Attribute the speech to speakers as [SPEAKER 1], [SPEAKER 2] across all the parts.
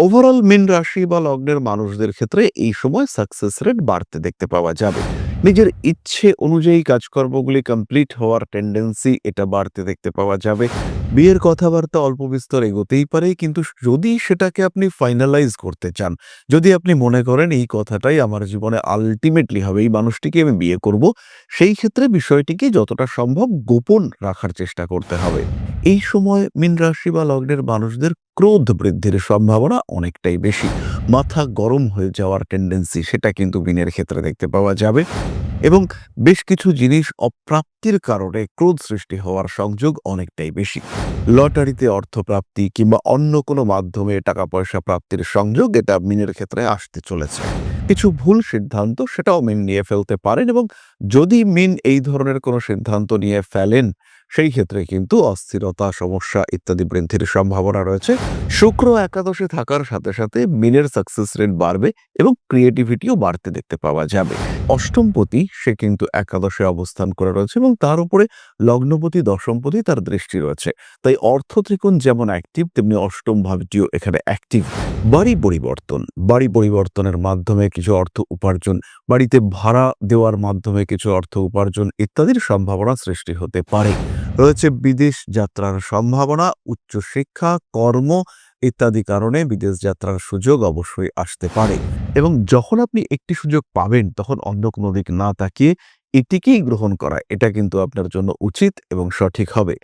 [SPEAKER 1] Overall মীন রাশি বা লগ্নের মানুষদের ক্ষেত্রে এই সময় সাকসেস রেট বাড়তে দেখতে পাওয়া যাবে। নিজের ইচ্ছে অনুযায়ী কাজকর্মগুলি কমপ্লিট হওয়ার টেন্ডেন্সি এটা বাড়তে দেখতে পাওয়া যাবে। বিয়ের কথাবার্তা অল্প বিস্তর এগোতেই পারে, কিন্তু যদি সেটাকে আপনি ফাইনালাইজ করতে চান, যদি আপনি মনে করেন এই কথাটাই আমার জীবনে আলটিমেটলি হবে, এই মানুষটিকে আমি বিয়ে করব, সেই ক্ষেত্রে বিষয়টিকে যতটা সম্ভব গোপন রাখার চেষ্টা করতে হবে। এই সময় মীন রাশি বা লগ্নের মানুষদের ক্রোধ বৃদ্ধির সম্ভাবনা অনেকটাই বেশি। মাথা গরম হয়ে যাওয়ার টেন্ডেন্সি সেটা কিন্তু মীনের ক্ষেত্রে দেখতে পাওয়া যাবে, এবং বেশ কিছু জিনিস অপ্রাপ্তির কারণে ক্রোধ সৃষ্টি হওয়ার সংযোগ অনেকটাই বেশি। লটারিতে অর্থপ্রাপ্তি কিংবা অন্য কোনো মাধ্যমে টাকা পয়সা প্রাপ্তির সংযোগ এটা মীনের ক্ষেত্রে আসতে চলেছে। কিছু ভুল সিদ্ধান্ত সেটাও মীন নিয়ে ফেলতে পারেন, এবং যদি মীন এই ধরনের কোনো সিদ্ধান্ত নিয়ে ফেলেন, সেই ক্ষেত্রে কিন্তু অস্থিরতা, সমস্যা ইত্যাদি বৃদ্ধির সম্ভাবনা রয়েছে। শুক্র একাদশে থাকার সাথে সাথে মীনের সাকসেস রেট বাড়বে এবং ক্রিয়েটিভিটিও বাড়তে দেখতে পাওয়া যাবে। অষ্টমপতি সে কিন্তু একাদশে অবস্থান করে রয়েছে, এবং তার উপরে লগ্নপতি, দশমপতি তার দৃষ্টি রয়েছে। তাই অর্থ ত্রিকোণ যেমন অ্যাক্টিভ, তেমনি অষ্টম ভাবটিও এখানে অ্যাক্টিভ। বাড়ি পরিবর্তনের মাধ্যমে কিছু অর্থ উপার্জন, বাড়িতে ভাড়া দেওয়ার মাধ্যমে কিছু অর্থ উপার্জন ইত্যাদির সম্ভাবনা সৃষ্টি হতে পারে। রয়েছে বিদেশ যাত্রার সম্ভাবনা, উচ্চশিক্ষা, কর্ম ইত্যাদি কারণে বিদেশ যাত্রার সুযোগ অবশ্যই আসতে পারে। এবং যখন আপনি একটি সুযোগ পাবেন, তখন অন্য কোনো দিক না তাকিয়ে এটিকেই গ্রহণ করা, এটা কিন্তু আপনার জন্য উচিত এবং সঠিক হবে।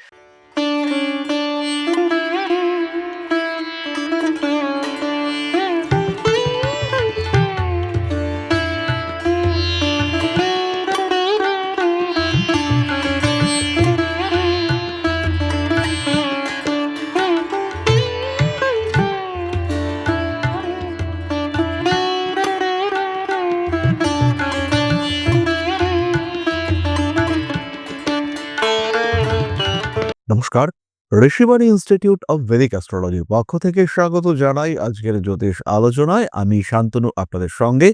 [SPEAKER 1] নমস্কার, ঋষিবাণী ইনস্টিটিউট অব ভেদিক অ্যাস্ট্রোলজির পক্ষ থেকে স্বাগত জানাই আজকের জ্যোতিষ আলোচনায়। আমি শান্তনু আপনাদের সঙ্গে।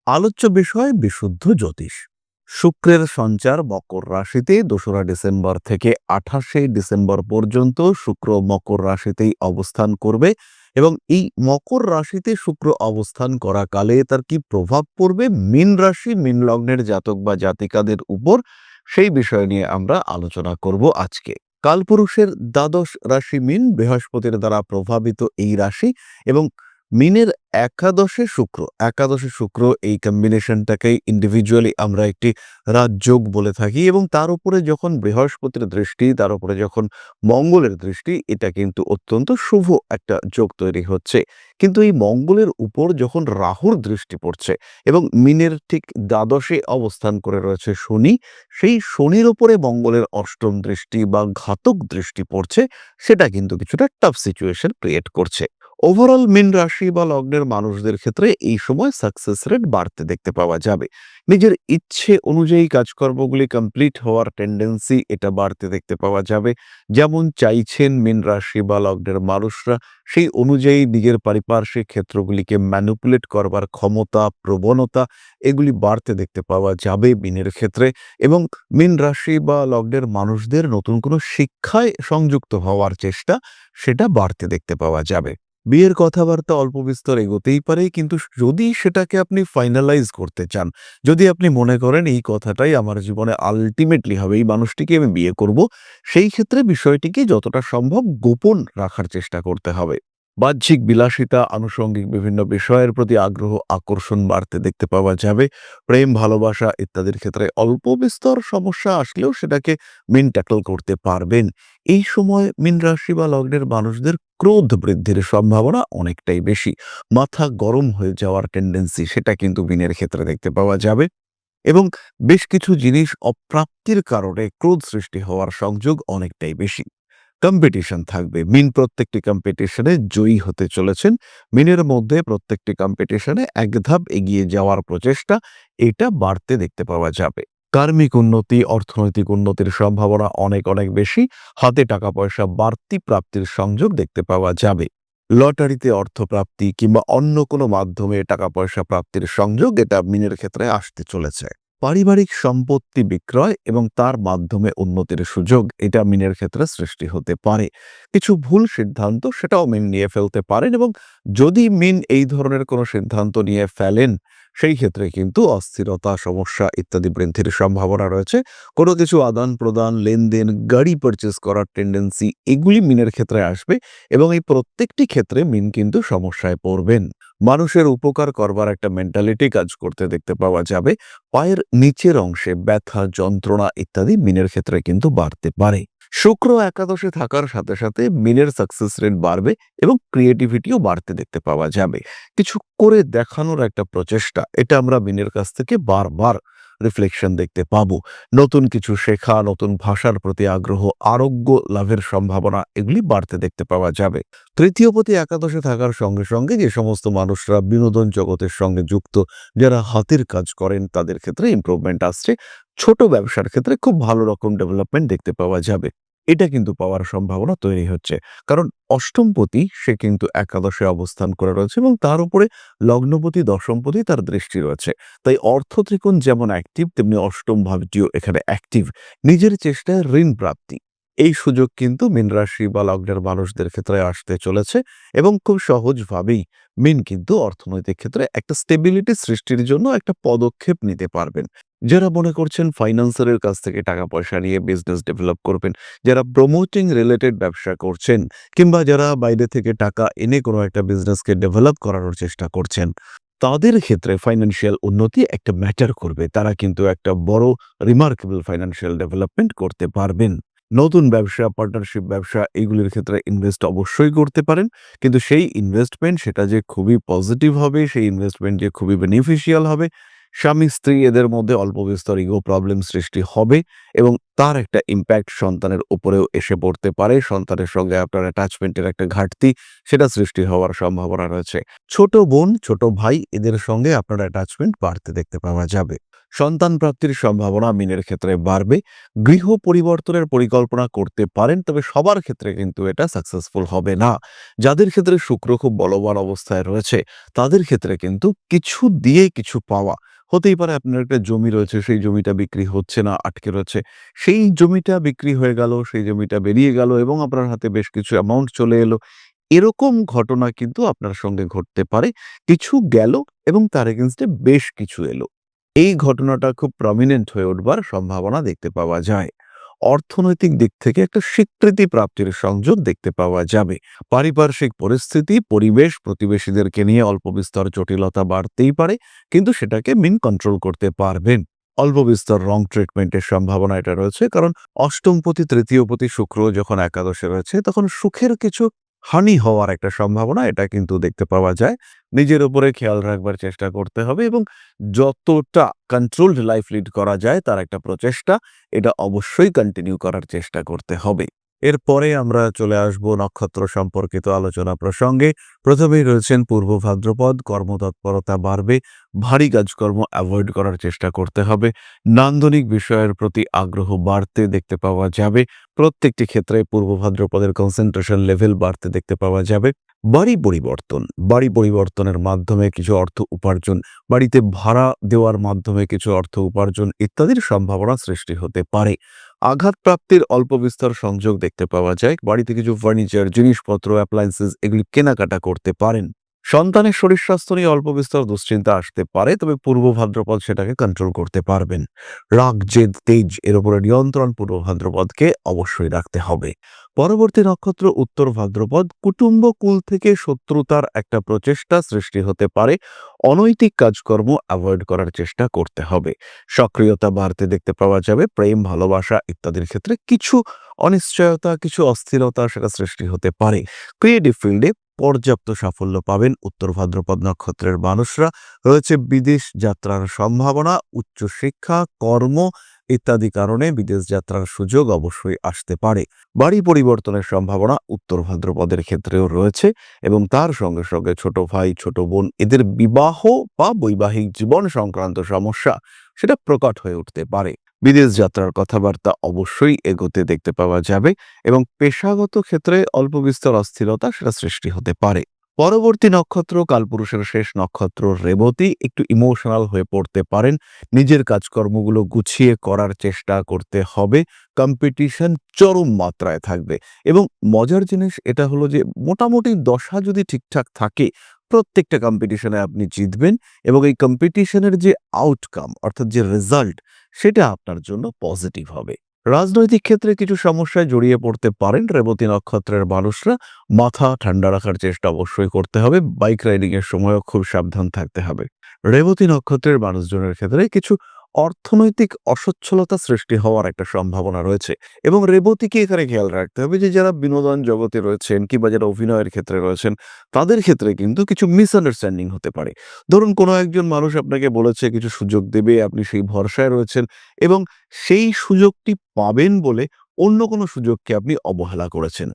[SPEAKER 1] আলোচ্য বিষয় বিশুদ্ধ জ্যোতিষ। শুক্রের সঞ্চার মকর রাশিতে ২রা ডিসেম্বর থেকে ২৮শে ডিসেম্বর পর্যন্ত শুক্র মকর রাশিতেই অবস্থান করবে, এবং এই মকর রাশিতে শুক্র অবস্থান করাকালে তার কি প্রভাব পড়বে মীন রাশি, মীন লগ্নের জাতক বা জাতিকাদের উপর, সেই বিষয় নিয়ে আমরা আলোচনা করব আজকে। কালপুরুষের দ্বাদশ রাশি মীন, বৃহস্পতির দ্বারা প্রভাবিত এই রাশি, এবং মীনের একাদশে শুক্র এই কম্বিনেশনটাকেই ইন্ডিভিজুয়ালি আমরা একটি রাজযোগ বলে থাকি, এবং তার উপরে যখন বৃহস্পতির দৃষ্টি, তার উপরে যখন মঙ্গলের দৃষ্টি, এটা কিন্তু অত্যন্ত শুভ একটা যোগ তৈরি হচ্ছে। কিন্তু এই মঙ্গলের উপর যখন রাহুর দৃষ্টি পড়ছে, এবং মীনের ঠিক দ্বাদশে অবস্থান করে রয়েছে শনি, সেই শনির উপরে মঙ্গলের অষ্টম দৃষ্টি বা ঘাতক দৃষ্টি পড়ছে, সেটা কিন্তু কিছুটা টাফ সিচুয়েশন ক্রিয়েট করছে। ওভারঅল মীন রাশি বা লগ্নের মানুষদের ক্ষেত্রে এই সময় সাকসেস রেট বাড়তে দেখতে পাওয়া যাবে। নিজের ইচ্ছে অনুযায়ী কাজকর্মগুলি কমপ্লিট হওয়ার টেন্ডেন্সি এটা বাড়তে দেখতে পাওয়া যাবে। যেমন চাইছেন মীন রাশি বা লগ্নের মানুষরা, সেই অনুযায়ী নিজের পারিপার্শ্বিক ক্ষেত্রগুলিকে ম্যানিপুলেট করবার ক্ষমতা, প্রবণতা, এগুলি বাড়তে দেখতে পাওয়া যাবে মীনের ক্ষেত্রে। এবং মীন রাশি বা লগ্নের মানুষদের নতুন কোনো শিক্ষায় সংযুক্ত হওয়ার চেষ্টা সেটা বাড়তে দেখতে পাওয়া যাবে। বিয়ের কথাবার্তা অল্প বিস্তর এগোতেই পারে, কিন্তু যদি সেটাকে আপনি ফাইনালাইজ করতে চান, যদি আপনি মনে করেন এই কথাটাই আমার জীবনে আলটিমেটলি হবে, এই মানুষটিকে আমি বিয়ে করব, সেই ক্ষেত্রে বিষয়টিকে যতটা সম্ভব গোপন রাখার চেষ্টা করতে হবে। বাহ্যিক বিলাসিতা, আনুষঙ্গিক বিভিন্ন বিষয়ের প্রতি আগ্রহ, আকর্ষণ বাড়তে দেখতে পাওয়া যাবে। প্রেম, ভালোবাসা ইত্যাদির ক্ষেত্রে অল্প বিস্তর সমস্যা আসলেও সেটাকে মীন ট্যাকল করতে পারবেন। এই সময় মীন রাশি বা লগ্নের মানুষদের ক্রোধ বৃদ্ধির সম্ভাবনা অনেকটাই বেশি। মাথা গরম হয়ে যাওয়ার টেন্ডেন্সি সেটা কিন্তু মীনের ক্ষেত্রে দেখতে পাওয়া যাবে, এবং বেশ কিছু জিনিস অপ্রাপ্তির কারণে ক্রোধ সৃষ্টি হওয়ার সংযোগ অনেকটাই বেশি। কম্পিটিশন থাকবে, মীন প্রত্যেকটি কম্পিটিশনে জয়ী হতে চলেছেন। মীনের মধ্যে প্রত্যেকটি কম্পিটিশনে এক ধাপ এগিয়ে যাওয়ার প্রচেষ্টা এটা বাড়তে দেখতে পাওয়া যাবে। কার্মিক উন্নতি, অর্থনৈতিক উন্নতির সম্ভাবনা অনেক অনেক বেশি। হাতে টাকা পয়সা বাড়তি প্রাপ্তির সংযোগ দেখতে পাওয়া যাবে। লটারিতে অর্থপ্রাপ্তি কিংবা অন্য কোনো মাধ্যমে টাকা পয়সা প্রাপ্তির সংযোগ এটা মীনের ক্ষেত্রে আসতে চলেছে। পারিবারিক সম্পত্তি বিক্রয় এবং তার মাধ্যমে উন্নতির সুযোগ এটা মিনের ক্ষেত্রে সৃষ্টি হতে পারে। কিছু ভুল সিদ্ধান্ত সেটাও মিন নিয়ে ফেলতে পারেন এবং যদি মিন এই ধরনের কোনো সিদ্ধান্ত নিয়ে ফেলেন সেই ক্ষেত্রে কিন্তু অস্থিরতা, সমস্যা ইত্যাদি বৃদ্ধির সম্ভাবনা রয়েছে। কোনো কিছু আদান-প্রদান, লেনদেন, গাড়ি পারচেজ করার টেন্ডেন্সি এগুলি মিনের ক্ষেত্রে আসবে এবং এই প্রত্যেকটি ক্ষেত্রে মিন কিন্তু সমস্যায় পড়বেন। মানুষের উপকার করবার একটা মেন্টালিটি কাজ করতে দেখতে পাওয়া যাবে। পায়ের নিচের অংশে ব্যথা, যন্ত্রণা ইত্যাদি মিনের ক্ষেত্রে কিন্তু বাড়তে পারে। শুক্র একাদশে থাকার সাথে সাথে মিনের সাকসেস রেট বাড়বে এবং ক্রিয়েটিভিটিও বাড়তে দেখতে পাওয়া যাবে। কিছু করে দেখানোর একটা প্রচেষ্টা এটা আমরা মিনের কাছ থেকে বারবার রিফ্লেকশন দেখতে পাবো। নতুন কিছু শেখা, নতুন ভাষার প্রতি আগ্রহ, আরোগ্য লাভের সম্ভাবনা এগুলি বাড়তে দেখতে পাওয়া যাবে। তৃতীয় পতি একাদশে থাকার সঙ্গে সঙ্গে যে সমস্ত মানুষরা বিনোদন জগতের সঙ্গে যুক্ত, যারা হাতের কাজ করেন তাদের ক্ষেত্রে ইমপ্রুভমেন্ট আসছে। ছোট ব্যবসার ক্ষেত্রে খুব ভালো রকম ডেভেলপমেন্ট দেখতে পাওয়া যাবে। এটা কিন্তু পাওয়ার সম্ভাবনা তৈরি হচ্ছে। কারণ অষ্টমপতি সে কিন্তু একাদশে অবস্থান করে রয়েছে এবং তার উপরে লগ্নপতি, দশমপতি তার দৃষ্টি রয়েছে। তাই অর্থ ত্রিকোণ যেমন অ্যাক্টিভ তেমনি অষ্টম ভাবটিও এখানে অ্যাক্টিভ। নিজের চেষ্টায় ঋণ প্রাপ্তি এই সুযোগ কিন্তু মীন রাশি বা লগ্নের মানুষদের ক্ষেত্রে আসতে চলেছে এবং খুব সহজভাবেই মীন কিন্তু অর্থনৈতিক ক্ষেত্রে একটা স্টেবিলিটি সৃষ্টির জন্য একটা পদক্ষেপ নিতে পারবেন। যারা মনে করছেন ফাইন্যান্সারের কাছ থেকে টাকা পয়সা নিয়ে বিজনেস ডেভেলপ করবেন, যারা প্রমোটিং রিলেটেড ব্যবসা করছেন কিংবা যারা বাইরে থেকে টাকা এনে কোনো একটা বিজনেসকে ডেভেলপ করানোর চেষ্টা করছেন, তাদের ক্ষেত্রে ফাইন্যান্সিয়াল উন্নতি একটা ম্যাটার করবে। তারা কিন্তু একটা বড় রিমার্কেবল ফাইন্যান্সিয়াল ডেভেলপমেন্ট করতে পারবেন। নতুন ব্যবসা, পার্টনারশিপ ব্যবসা এগুলির ক্ষেত্রে ইনভেস্ট অবশ্যই করতে পারেন। কিন্তু সেই ইনভেস্টমেন্ট সেটা যে খুবই পজিটিভ হবে, সেই ইনভেস্টমেন্ট যে খুবই বেনিফিশিয়াল হবে, স্বামী-স্ত্রী এদের মধ্যে অল্প বিস্তর ইগো প্রবলেম সৃষ্টি হবে এবং তার একটা ইমপ্যাক্ট সন্তানের উপরেও এসে পড়তে পারে। সন্তানের সঙ্গে আপনার অ্যাটাচমেন্টের একটা ঘাটতি সেটা সৃষ্টি হওয়ার সম্ভাবনা রয়েছে। ছোট বোন, ছোট ভাই এদের সঙ্গে আপনার অ্যাটাচমেন্ট বাড়তে দেখতে পাওয়া যাবে। সন্তান প্রাপ্তির সম্ভাবনা মিনের ক্ষেত্রে বাড়বে। গৃহ পরিবর্তনের পরিকল্পনা করতে পারেন, তবে সবার ক্ষেত্রে কিন্তু এটা সাকসেসফুল হবে না। যাদের ক্ষেত্রে শুক্র খুব বলবান অবস্থায় রয়েছে তাদের ক্ষেত্রে কিন্তু কিছু দিয়ে কিছু পাওয়া হতেই পারে। আপনার একটা জমি রয়েছে, সেই জমিটা বিক্রি হচ্ছে না, আটকে রয়েছে। সেই জমিটা বিক্রি হয়ে গেল, সেই জমিটা বেরিয়ে গেল এবং আপনার হাতে বেশ কিছু অ্যামাউন্ট চলে এলো। এরকম ঘটনা কিন্তু আপনার সঙ্গে ঘটতে পারে। কিছু গেল এবং তার এগেইনস্টে বেশ কিছু এলো। এই ঘটনাটা খুব প্রমিনেন্ট হয়ে উঠবার সম্ভাবনা দেখতে পাওয়া যায়। অর্থনৈতিক দিক থেকে একটা স্বীকৃতি প্রাপ্তির সংযোগ দেখতে পাওয়া যাবে। পারিপার্শ্বিক পরিস্থিতি, পরিবেশ, প্রতিবেশীদেরকে নিয়ে অল্প বিস্তর জটিলতা বাড়তেই পারে, কিন্তু সেটাকে মিন কন্ট্রোল করতে পারবেন। অল্প বিস্তর রং ট্রিটমেন্টের সম্ভাবনা এটা রয়েছে, কারণ অষ্টমপতি, তৃতীয়পতি শুক্র যখন একাদশে রয়েছে তখন সুখের কিছু হানি হওয়ার একটা সম্ভাবনা এটা কিন্তু দেখতে পাওয়া যায়। নিজের উপরে খেয়াল রাখবার চেষ্টা করতে হবে এবং যতটা কন্ট্রোলড লাইফ লিড করা যায় তার একটা প্রচেষ্টা এটা অবশ্যই কন্টিনিউ করার চেষ্টা করতে হবে। এরপরে আমরা চলে আসব নক্ষত্র সম্পর্কিত আলোচনা প্রসঙ্গে। প্রথমেই রয়েছেন পূর্ব ভাদ্রপদ। কর্মতৎপরতা বাড়বে, ভারী কাজকর্ম অ্যাভয়েড করার চেষ্টা করতে হবে। নান্দনিক বিষয়ের প্রতি আগ্রহ বাড়তে দেখতে পাওয়া যাবে। প্রত্যেকটি ক্ষেত্রে পূর্ব ভাদ্রপদের কনসেন্ট্রেশন লেভেল বাড়তে দেখতে পাওয়া যাবে। বাড়ি পরিবর্তনের মাধ্যমে কিছু অর্থ উপার্জন, বাড়িতে ভাড়া দেওয়ার মাধ্যমে কিছু অর্থ উপার্জন ইত্যাদির সম্ভাবনা সৃষ্টি হতে পারে। আঘাতপ্রাপ্তির অল্প বিস্তর সংযোগ দেখতে পাওয়া যায়। বাড়িতে কিছু ফার্নিচার, জিনিসপত্র, অ্যাপ্লায়েন্সেস এগুলি কেনাকাটা করতে পারেন। সন্তানের শরীর স্বাস্থ্য নিয়ে অল্প বিস্তর দুশ্চিন্তা আসতে পারে, তবে পূর্ব ভাদ্রপদ সেটাকে কন্ট্রোল করতে পারবেন। রাগ, জেদ, তেজ এর উপরে নিয়ন্ত্রণ পূর্ব ভাদ্রপদকে অবশ্যই রাখতে হবে। পরবর্তী নক্ষত্র উত্তর ভাদ্রপদ। কুটুম্ব কুল থেকে শত্রুতার একটা প্রচেষ্টা সৃষ্টি হতে পারে। অনৈতিক কাজকর্ম অ্যাভয়েড করার চেষ্টা করতে হবে। সক্রিয়তা বাড়তে দেখতে পাওয়া যাবে। প্রেম, ভালোবাসা ইত্যাদির ক্ষেত্রে কিছু অনিশ্চয়তা, কিছু অস্থিরতা সেটা সৃষ্টি হতে পারে। ক্রিয়েটিভ ফিল্ডে পর্যাপ্ত সাফল্য পাবেন উত্তর ভাদ্রপদ নক্ষত্রের মানুষরা। রয়েছে বিদেশ যাত্রার সম্ভাবনা, উচ্চশিক্ষা, কর্ম ইত্যাদি কারণে বিদেশ যাত্রার সুযোগ অবশ্যই আসতে পারে। বাড়ি পরিবর্তনের সম্ভাবনা উত্তর ভাদ্রপদের ক্ষেত্রেও রয়েছে এবং তার সঙ্গে সঙ্গে ছোট ভাই, ছোট বোন এদের বিবাহ বা বৈবাহিক জীবন সংক্রান্ত সমস্যা সেটা প্রকট হয়ে উঠতে পারে। বিদেশ যাত্রার কথাবার্তা অবশ্যই এগোতে দেখতে পাওয়া যাবে এবং পেশাগত ক্ষেত্রে অল্প বিস্তর অস্থিরতা সেটা সৃষ্টি হতে পারে। পরবর্তী নক্ষত্র কালপুরুষের শেষ নক্ষত্র রেবতী। একটু ইমোশনাল হয়ে পড়তে পারেন, নিজের কাজকর্মগুলো গুছিয়ে করার চেষ্টা করতে হবে, কম্পিটিশন চরম মাত্রায় থাকবে। এবং মজার জিনিস এটা হলো যে মোটামুটি দশা যদি ঠিকঠাক থাকে, প্রত্যেকটা কম্পিটিশনে আপনি জিতবেন এবং এই কম্পিটিশনের যে আউটকাম অর্থাৎ যে রেজাল্ট, সেটা আপনার জন্য পজিটিভ হবে। রাজনৈতিক ক্ষেত্রে কিছু সমস্যায় জড়িয়ে পড়তে পারেন রেবতী নক্ষত্রের মানুষরা। মাথা ঠান্ডা রাখার চেষ্টা অবশ্যই করতে হবে। বাইক রাইডিং এর সময়ও খুব সাবধান থাকতে হবে। রেবতী নক্ষত্রের মানুষজনের ক্ষেত্রে কিছু অর্থনৈতিক অসচ্ছলতা সৃষ্টি হওয়ার একটা সম্ভাবনা রয়েছে এবং রেবতীকে এখানে খেয়াল রাখতে হবে যে যারা বিনোদন জগতে রয়েছেন কিংবা যারা অভিনয়ের ক্ষেত্রে রয়েছেন, তাদের ক্ষেত্রে কিন্তু কিছু মিসআন্ডারস্ট্যান্ডিং হতে পারে। ধরুন কোনো একজন মানুষ আপনাকে বলেছে কিছু সুযোগ দেবে, আপনি সেই ভরসায় রয়েছেন এবং সেই সুযোগটি পাবেন বলে অন্য কোনো সুযোগকে আপনি অবহেলা করেছেন।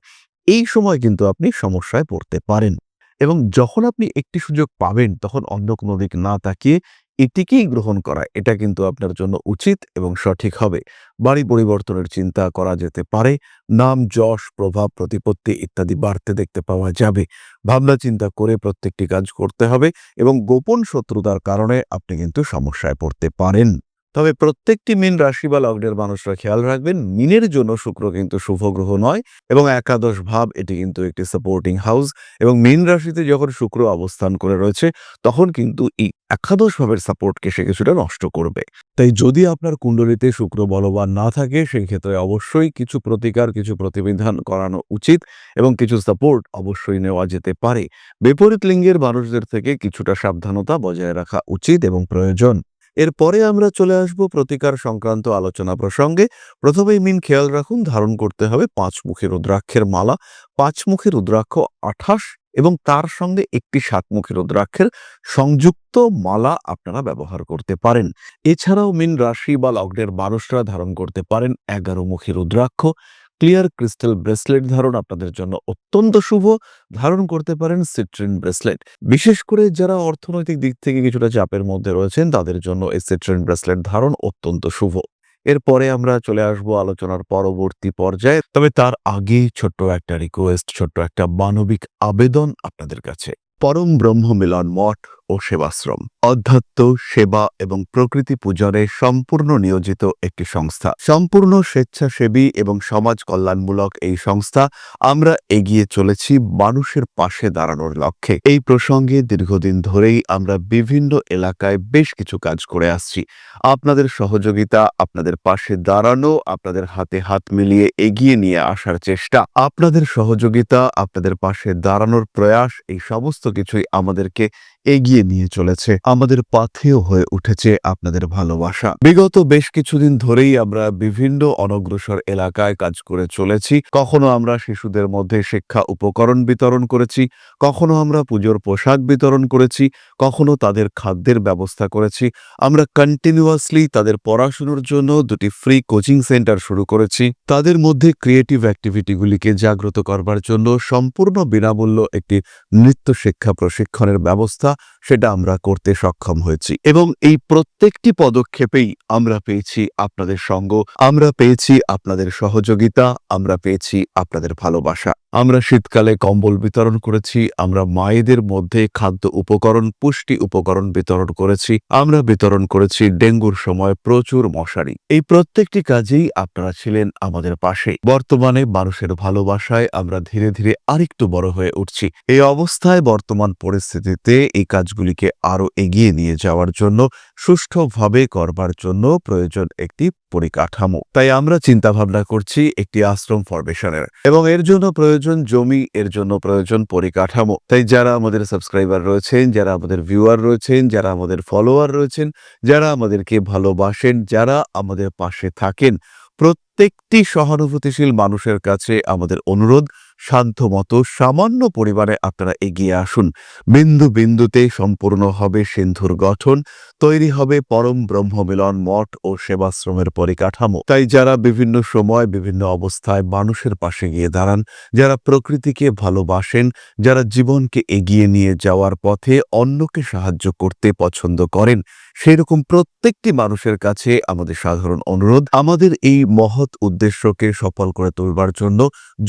[SPEAKER 1] এই সময় কিন্তু আপনি সমস্যায় পড়তে পারেন এবং যখন আপনি একটি সুযোগ পাবেন তখন অন্য কোনো দিক না তাকিয়ে এটিকেই গ্রহণ করা, এটা কিন্তু আপনার জন্য উচিত এবং সঠিক হবে। বাড়ি পরিবর্তনের চিন্তা করা যেতে পারে। নাম, যশ, প্রভাব, প্রতিপত্তি ইত্যাদি বাড়তে দেখতে পাওয়া যাবে। ভাবনা চিন্তা করে প্রত্যেকটি কাজ করতে হবে এবং গোপন শত্রুতার কারণে আপনি কিন্তু সমস্যায় পড়তে পারেন। তবে প্রত্যেকটি মীন রাশি বা লগ্নের মানুষরা খেয়াল রাখবেন, মীনের জন্য শুক্র কিন্তু শুভ গ্রহ নয় এবং একাদশ ভাব এটি কিন্তু একটি সাপোর্টিং হাউস এবং মীন রাশিতে যখন শুক্র অবস্থান করে রয়েছে তখন কিন্তু এই একাদশ ভাবের সাপোর্টকে সে কিছুটা নষ্ট করবে। তাই যদি আপনার কুণ্ডলিতে শুক্র বলবান না থাকে, সেই ক্ষেত্রে অবশ্যই কিছু প্রতিকার, কিছু প্রতিবিধান করানো উচিত এবং কিছু সাপোর্ট অবশ্যই নেওয়া যেতে পারে। বিপরীত লিঙ্গের মানুষদের থেকে কিছুটা সাবধানতা বজায় রাখা উচিত এবং প্রয়োজন। এরপরে আমরা চলে আসব প্রতিকার সংক্রান্ত আলোচনা প্রসঙ্গে। প্রথমেই মিন খেয়াল রাখুন, ধারণ করতে হবে পাঁচমুখী রুদ্রাক্ষের মালা। পাঁচমুখী রুদ্রাক্ষ 28 এবং তার সঙ্গে একটি সাতমুখী রুদ্রাক্ষের সংযুক্ত মালা আপনারা ব্যবহার করতে পারেন। এছাড়াও মিন রাশি বা লগ্নের মানুষরা ধারণ করতে পারেন 11মুখী রুদ্রাক্ষ। ক্লিয়ার ক্রিস্টাল ব্রেসলেট ধারণ আপনাদের জন্য অত্যন্ত শুভ। ধারণ করতে পারেন সিট্রিন ব্রেসলেট। বিশেষ করে যারা অর্থনৈতিক দিক থেকে কিছুটা চাপের মধ্যে রয়েছেন, তাদের জন্য এই সিট্রিন ব্রেসলেট ধারণ অত্যন্ত শুভ। এরপরে আমরা চলে আসব আলোচনার পরবর্তী পর্যায়ে। তবে তার আগে ছোট্ট একটা রিকোয়েস্ট, ছোট্ট একটা মানবিক আবেদন আপনাদের কাছে। পরম ব্রহ্ম মিলন মঠ ও সেবাশ্রম অধ্যাত্ম, সেবা এবং প্রকৃতি পূজনে সম্পূর্ণ নিয়োজিত একটি সংস্থা। সম্পূর্ণ স্বেচ্ছাসেবী এবং সমাজ কল্যাণমূলক এই সংস্থা। আমরা এগিয়ে চলেছি মানুষের পাশে দাঁড়ানোর লক্ষ্যে। এই প্রসঙ্গে দীর্ঘদিন ধরেই আমরা বিভিন্ন এলাকায় বেশ কিছু কাজ করে আসছি। আপনাদের সহযোগিতা, আপনাদের পাশে দাঁড়ানো, আপনাদের হাতে হাত মিলিয়ে এগিয়ে নিয়ে আসার চেষ্টা, আপনাদের সহযোগিতা, আপনাদের পাশে দাঁড়ানোর প্রয়াস, এই সমস্ত কিছুই আমাদেরকে এগিয়ে নিয়ে চলেছে। আমাদের পাথেয় হয়ে উঠেছে আপনাদের ভালোবাসা। বিগত বেশ কিছুদিন ধরেই আমরা বিভিন্ন অনগ্রসর এলাকায় কাজ করে চলেছি। কখনো আমরা শিশুদের মধ্যে শিক্ষা উপকরণ বিতরণ করেছি, কখনো আমরা পুজোর পোশাক বিতরণ করেছি, কখনো তাদের খাদ্যের ব্যবস্থা করেছি। আমরা কন্টিনিউয়াসলি তাদের পড়াশুনোর জন্য 2টি ফ্রি কোচিং সেন্টার শুরু করেছি। তাদের মধ্যে ক্রিয়েটিভ অ্যাক্টিভিটিগুলিকে জাগ্রত করবার জন্য সম্পূর্ণ বিনামূল্য একটি নৃত্য শিক্ষা প্রশিক্ষণের ব্যবস্থা, সেটা আমরা করতে সক্ষম হয়েছি এবং এই প্রত্যেকটি পদক্ষেপেই আমরা পেয়েছি আপনাদের সঙ্গ, আমরা পেয়েছি আপনাদের সহযোগিতা, আমরা পেয়েছি আপনাদের ভালোবাসা। আমরা শীতকালে কম্বল বিতরণ করেছি, আমরা মায়েদের মধ্যে খাদ্য উপকরণ, পুষ্টি উপকরণ বিতরণ করেছি, আমরা বিতরণ করেছি ডেঙ্গুর সময় প্রচুর মশারি। এই প্রত্যেকটি কাজেই আপনারা ছিলেন আমাদের পাশে। বর্তমানে মানুষের ভালোবাসায় আমরা ধীরে ধীরে আরেকটু বড় হয়ে উঠছি। এই অবস্থায় বর্তমান পরিস্থিতিতে এই কাজগুলিকে আরো এগিয়ে নিয়ে যাওয়ার জন্য, সুষ্ঠুভাবে করবার জন্য প্রয়োজন একটি পরিকাঠামো। তাই আমরা চিন্তা ভাবনা করছি একটি আশ্রম ফরমেশনের এবং এর জন্য প্রয়োজন জমি, এর জন্য প্রয়োজন পরিকাঠামো। তাই যারা আমাদের সাবস্ক্রাইবার রয়েছেন, যারা আমাদের ভিউয়ার রয়েছেন, যারা আমাদের ফলোয়ার রয়েছেন, যারা আমাদেরকে ভালোবাসেন, যারা আমাদের পাশে থাকেন, প্রত্যেকটি সহানুভূতিশীল মানুষের কাছে আমাদের অনুরোধ, সাধ্যমতো সামান্য পরিমাণে আপনারা এগিয়ে আসুন। বিন্দু বিন্দুতে সম্পূর্ণ হবে সিন্ধুর গঠন, তৈরি হবে পরম ব্রহ্মমিলন মঠ ও সেবাশ্রমের পরিকাঠামো। তাই যারা বিভিন্ন সময় বিভিন্ন অবস্থায় মানুষের পাশে গিয়ে দাঁড়ান, যারা প্রকৃতিকে ভালোবাসেন, যারা জীবনকে এগিয়ে নিয়ে যাওয়ার পথে অন্যকে সাহায্য করতে পছন্দ করেন, সেই রকম প্রত্যেকটি মানুষের কাছে আমাদের সাধারণ অনুরোধ, আমাদের এই মহৎ উদ্দেশ্যকে সফল করে তুলবার জন্য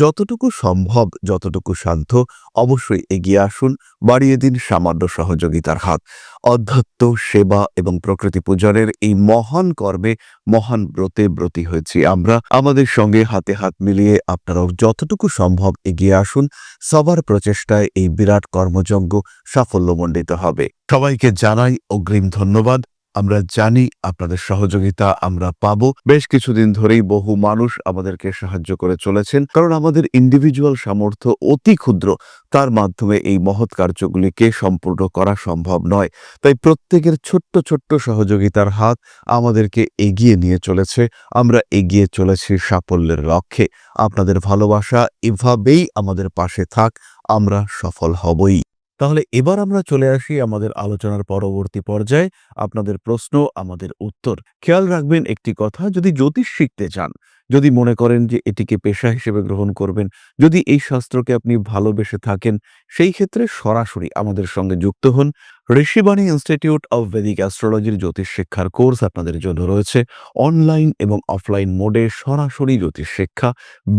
[SPEAKER 1] যতটুকু সম্ভব, যতটুকু সাধ্য অবশ্যই এগিয়ে আসুন, বাড়িয়ে দিন সামান্য সহযোগিতার হাত। অধ্যাত্ম, সেবা এবং প্রকৃতি পূজনের এই মহান কর্মে, মহান ব্রতে ব্রতী হয়েছি আমরা। আমাদের সঙ্গে হাতে হাত মিলিয়ে আপনারাও যতটুকু সম্ভব এগিয়ে আসুন। সবার প্রচেষ্টায় এই বিরাট কর্মযজ্ঞ সাফল্যমণ্ডিত হবে। সবাইকে জানাই অগ্রিম ধন্যবাদ। আমরা জানি আপনাদের সহযোগিতা আমরা পাবো। বেশ কিছুদিন ধরেই বহু মানুষ আমাদেরকে সাহায্য করে চলেছেন, কারণ আমাদের ইন্ডিভিজুয়াল সামর্থ্য অতি ক্ষুদ্র, তার মাধ্যমে এই মহৎ কার্যগুলিকে সম্পূর্ণ করা সম্ভব নয়। তাই প্রত্যেকের ছোট্ট ছোট্ট সহযোগিতার হাত আমাদেরকে এগিয়ে নিয়ে চলেছে। আমরা এগিয়ে চলেছি সাফল্যের লক্ষ্যে। আপনাদের ভালোবাসা এভাবেই আমাদের পাশে থাক, আমরা সফল হবই। তাহলে এবার আমরা চলে আসি আমাদের আলোচনার পরবর্তী পর্যায়ে, আপনাদের প্রশ্ন, আমাদের উত্তর। খেয়াল রাখবেন একটি কথা, যদি জ্যোতিষ শিখতে চান, যদি মনে করেন যে এটিকে পেশা হিসেবে গ্রহণ করবেন, যদি এই শাস্ত্রকে আপনি ভালোবেসে থাকেন, সেই ক্ষেত্রে সরাসরি আমাদের সঙ্গে যুক্ত হন। ঋষিবাণী ইনস্টিটিউট অব ভেদিক অ্যাস্ট্রোলজির জ্যোতিষ শিক্ষার কোর্স আপনাদের জন্য রয়েছে। অনলাইন এবং অফলাইন মোডে সরাসরি জ্যোতিষ শিক্ষা,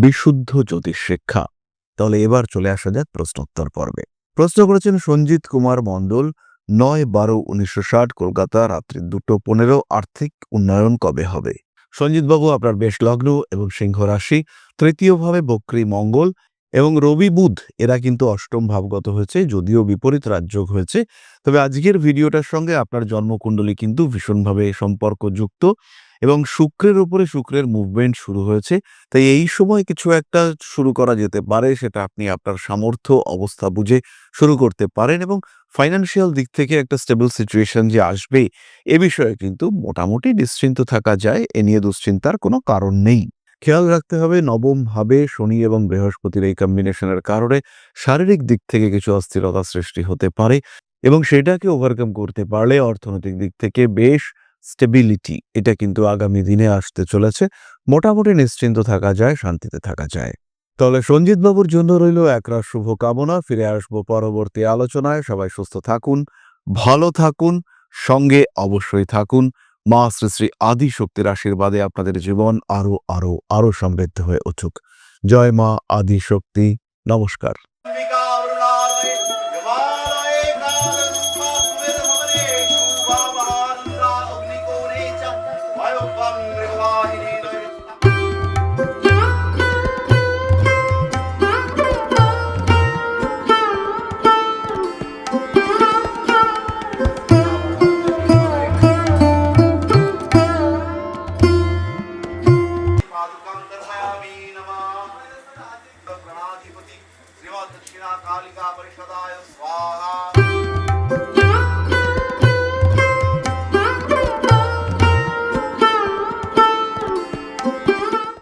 [SPEAKER 1] বিশুদ্ধ জ্যোতিষ শিক্ষা। তাহলে এবার চলে আসা যাক প্রশ্নোত্তর পর্বে। প্রশ্ন করেছেন সঞ্জিত কুমার মণ্ডল, ৯/১২/১৯৬০, কলকাতা, রাত্রি ২:১৫। আর্থিক উন্নয়ন কবে হবে? সঞ্জিতবাবু, আপনার বেশ লগ্ন এবং সিংহ রাশি, তৃতীয়ভাবে বক্রী মঙ্গল এবং রবি বুধ, এরা কিন্তু অষ্টম ভাবগত হয়েছে, যদিও বিপরীত রাজযোগ হয়েছে। তবে আজকের ভিডিওটার সঙ্গে আপনার জন্মকুণ্ডলী কিন্তু ভীষণভাবে সম্পর্কযুক্ত এবং শুক্রের উপরে শুক্রের মুভমেন্ট শুরু হয়েছে। তাই এই সময় কিছু একটা শুরু করা যেতে পারে, সেটা আপনি আপনার সামর্থ্য অবস্থা বুঝে শুরু করতে পারেন এবং ফাইন্যান্সিয়াল দিক থেকে একটা স্টেবল সিচুয়েশন যে আসবে, এ বিষয়ে কিন্তু মোটামুটি নিশ্চিন্ত থাকা যায়। এ নিয়ে দুশ্চিন্তার কোনো কারণ নেই। খেয়াল রাখতে হবে, নবম ভাবে শনি এবং বৃহস্পতির এই কম্বিনেশনের কারণে শারীরিক দিক থেকে কিছু অস্থিরতা সৃষ্টি হতে পারে এবং সেটাকে ওভারকাম করতে পারলে অর্থনৈতিক দিক থেকে বেশ স্টেবিলিটি, এটা কিন্তু আগামী দিনে আসতে চলেছে। মোটামুটি নিশ্চিন্ত থাকা যায়, শান্তিতে থাকা যায়। তাহলে সঞ্জিত বাবুর জন্য রইল একরাশ শুভ কামনা। ফিরে আসবো পরবর্তী আলোচনায়। সবাই সুস্থ থাকুন, ভালো থাকুন, সঙ্গে অবশ্যই থাকুন। মা শ্রী শ্রী আদি শক্তির আশীর্বাদে আপনাদের জীবন আরো আরো আরো সমৃদ্ধ হয়ে উঠুক। জয় মা আদি শক্তি। নমস্কার।
[SPEAKER 2] दक्षिणा कालिका परिषदाय स्वाहा।